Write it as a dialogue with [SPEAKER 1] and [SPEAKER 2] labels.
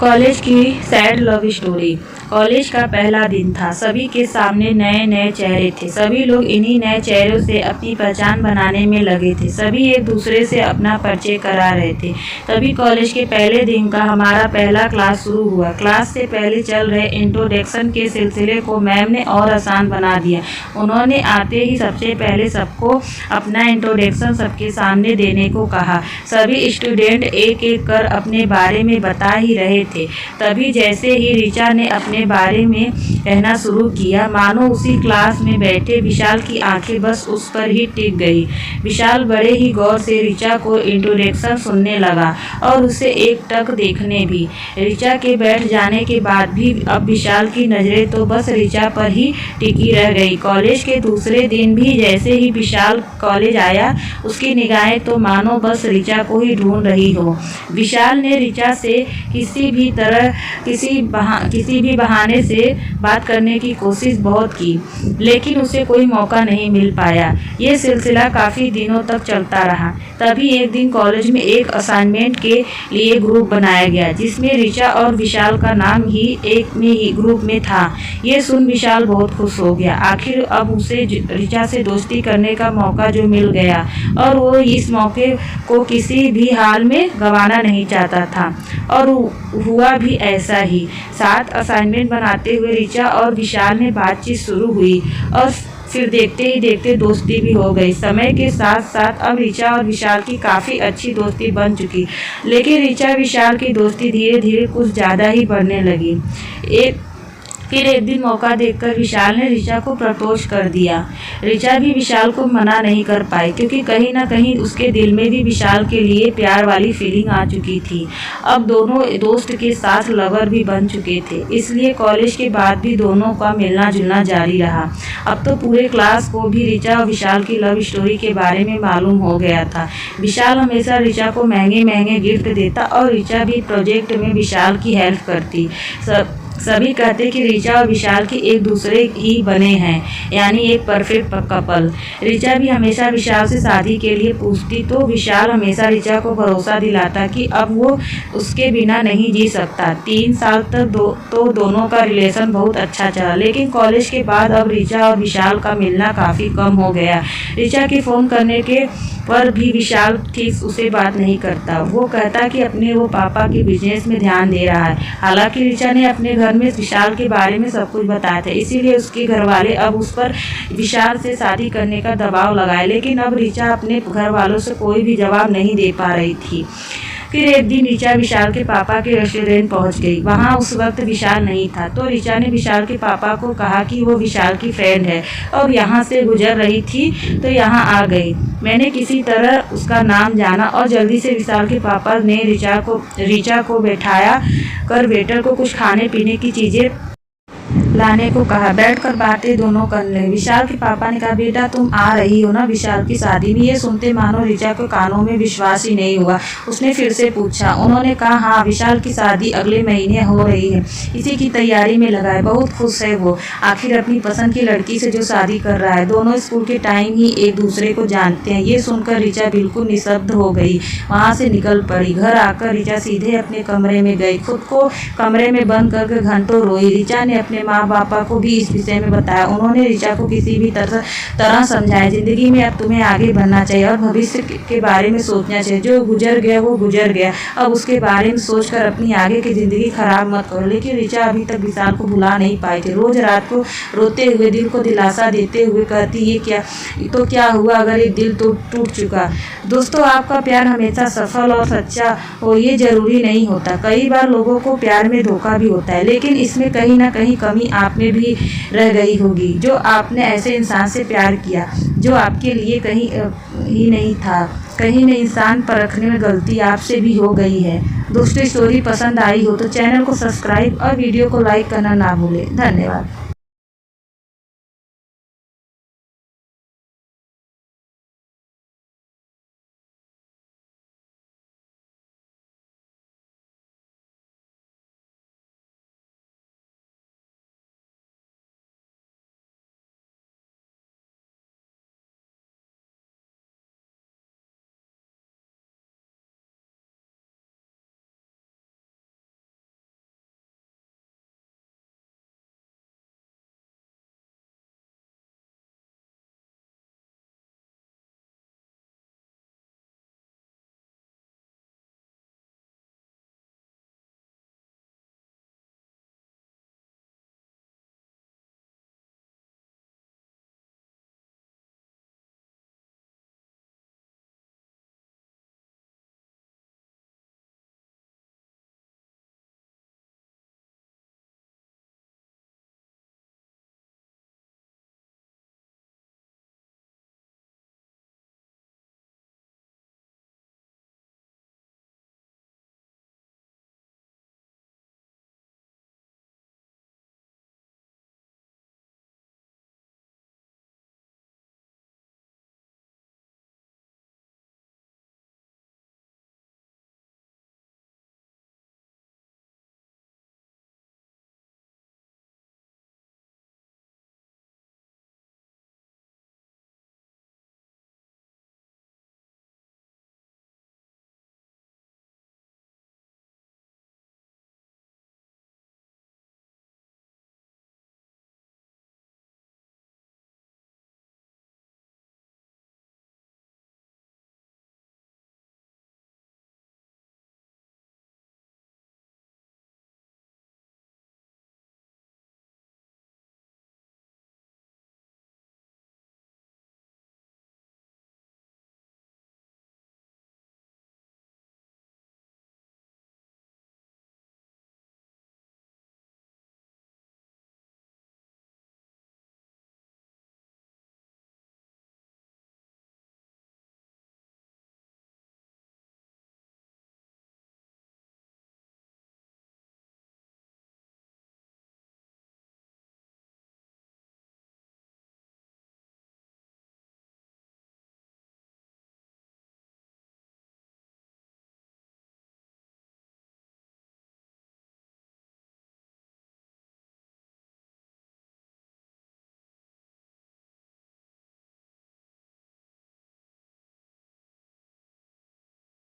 [SPEAKER 1] College की sad love story. College का पहला दिन था। सभी के सामने नए नए चेहरे थे। सभी लोग इन्हीं नए चेहरों से अपनी पहचान बनाने में लगे थे। सभी एक दूसरे से अपना परिचय करा रहे थे। तभी कॉलेज के पहले दिन का हमारा पहला क्लास शुरू हुआ। क्लास से पहले चल रहे इंट्रोडक्शन के सिलसिले को मैम ने और आसान बना दिया। उन्होंने आते ही सबसे पहले सबको अपना इंट्रोडक्शन सबके सामने देने को कहा। सभी स्टूडेंट एक एक कर अपने बारे में बता ही रहे थे। तभी जैसे ही ऋचा ने अपने बारे में कहना शुरू किया, मानो उसी क्लास में बैठे विशाल की आंखें बस उस पर ही टिक गई। विशाल बड़े ही गौर से ऋचा को इंट्रोडक्शन सुनने लगा और उसे एक टक देखने भी। ऋचा के बैठ जाने के बाद भी अब विशाल की नजरें तो बस ऋचा पर ही टिकी रह गई। कॉलेज के दूसरे दिन भी जैसे ही विशाल कॉलेज आया, उसकी निगाहें तो मानो बस ऋचा को ही ढूंढ रही हो। विशाल ने ऋचा से किसी भी बहाने से बात करने की कोशिश बहुत की, लेकिन उसे कोई मौका नहीं मिल पाया। ये सिलसिला काफ़ी दिनों तक चलता रहा। तभी एक दिन कॉलेज में एक असाइनमेंट के लिए ग्रुप बनाया गया, जिसमें ऋचा और विशाल का नाम ही एक में ही ग्रुप में था। ये सुन विशाल बहुत खुश हो गया। आखिर अब उसे ऋचा से दोस्ती करने का मौका जो मिल गया, और वो इस मौके को किसी भी हाल में गंवाना नहीं चाहता था। और हुआ भी ऐसा ही। साथ असाइनमेंट बनाते हुए ऋचा और विशाल में बातचीत शुरू हुई और फिर देखते ही देखते दोस्ती भी हो गई। समय के साथ साथ अब ऋचा और विशाल की काफ़ी अच्छी दोस्ती बन चुकी, लेकिन ऋचा विशाल की दोस्ती धीरे धीरे कुछ ज़्यादा ही बढ़ने लगी। फिर एक दिन मौका देखकर विशाल ने ऋचा को प्रपोज कर दिया। ऋचा भी विशाल को मना नहीं कर पाई, क्योंकि कहीं ना कहीं उसके दिल में भी विशाल के लिए प्यार वाली फीलिंग आ चुकी थी। अब दोनों दोस्त के साथ लवर भी बन चुके थे, इसलिए कॉलेज के बाद भी दोनों का मिलना जुलना जारी रहा। अब तो पूरे क्लास को भी ऋचा और विशाल की लव स्टोरी के बारे में मालूम हो गया था। विशाल हमेशा ऋचा को महंगे महंगे गिफ्ट देता और ऋचा भी प्रोजेक्ट में विशाल की हेल्प करती। सभी कहते कि ऋचा और विशाल की एक दूसरे ही बने हैं, यानी एक परफेक्ट कपल। ऋचा भी हमेशा विशाल से शादी के लिए पूछती, तो विशाल हमेशा ऋचा को भरोसा दिलाता कि अब वो उसके बिना नहीं जी सकता। 3 साल तक तो दोनों का रिलेशन बहुत अच्छा चला, लेकिन कॉलेज के बाद अब ऋचा और विशाल का मिलना काफ़ी कम हो गया। ऋचा के फ़ोन करने के पर भी विशाल ठीक उसे बात नहीं करता। वो कहता कि अपने वो पापा के बिजनेस में ध्यान दे रहा है। हालांकि ऋचा ने अपने घर में विशाल के बारे में सब कुछ बताया था, इसीलिए उसके घर वाले अब उस पर विशाल से शादी करने का दबाव लगाए, लेकिन अब ऋचा अपने घर वालों से कोई भी जवाब नहीं दे पा रही थी। फिर एक दिन ऋचा विशाल के पापा के रेस्टोरेंट पहुंच गई। वहां उस वक्त विशाल नहीं था, तो ऋचा ने विशाल के पापा को कहा कि वो विशाल की फ्रेंड है और यहाँ से गुजर रही थी, तो यहाँ आ गई। मैंने किसी तरह उसका नाम जाना और जल्दी से विशाल के पापा ने ऋचा को बैठाया कर वेटर को कुछ खाने पीने की चीज़ें लाने को कहा। बैठकर बातें दोनों कर ले। विशाल के पापा ने कहा, बेटा तुम आ रही हो ना विशाल की शादी में? ये सुनते मानो ऋचा के कानों में विश्वास ही नहीं हुआ। उसने फिर से पूछा। उन्होंने कहा, हाँ विशाल की शादी अगले महीने हो रही है, इसी की तैयारी में लगा है। बहुत खुश है वो, आखिर अपनी पसंद की लड़की से जो शादी कर रहा है। दोनों स्कूल के टाइम ही एक दूसरे को जानते हैं। ये सुनकर ऋचा बिल्कुल निस्तब्ध हो गई, वहाँ से निकल पड़ी। घर आकर ऋचा सीधे अपने कमरे में गई, खुद को कमरे में बंद करके घंटों रोई। ऋचा ने अपने माँ पापा को भी इस विषय में बताया। उन्होंने ऋचा को किसी भी तरह समझाया, जिंदगी में अब तुम्हें आगे बढ़ना चाहिए और भविष्य के बारे में सोचना चाहिए। जो गुजर गया वो गुजर गया, अब उसके बारे में सोचकर अपनी आगे की जिंदगी खराब मत करो। लेकिन ऋचा अभी तक विशाल को भुला नहीं पाई थी। रोज रात को रोते हुए दिल को दिलासा देते हुए कहती, ये क्या हुआ अगर एक दिल तो टूट चुका। दोस्तों, आपका प्यार हमेशा सफल और सच्चा हो ये जरूरी नहीं होता। कई बार लोगों को प्यार में धोखा भी होता है, लेकिन इसमें कहीं ना कहीं कमी आप में भी रह गई होगी। जो आपने ऐसे इंसान से प्यार किया जो आपके लिए कहीं ही नहीं था। कहीं न इंसान परखने में गलती आपसे भी हो गई है। दोस्तों, स्टोरी पसंद आई हो तो चैनल को सब्सक्राइब और वीडियो को लाइक करना ना भूलें। धन्यवाद।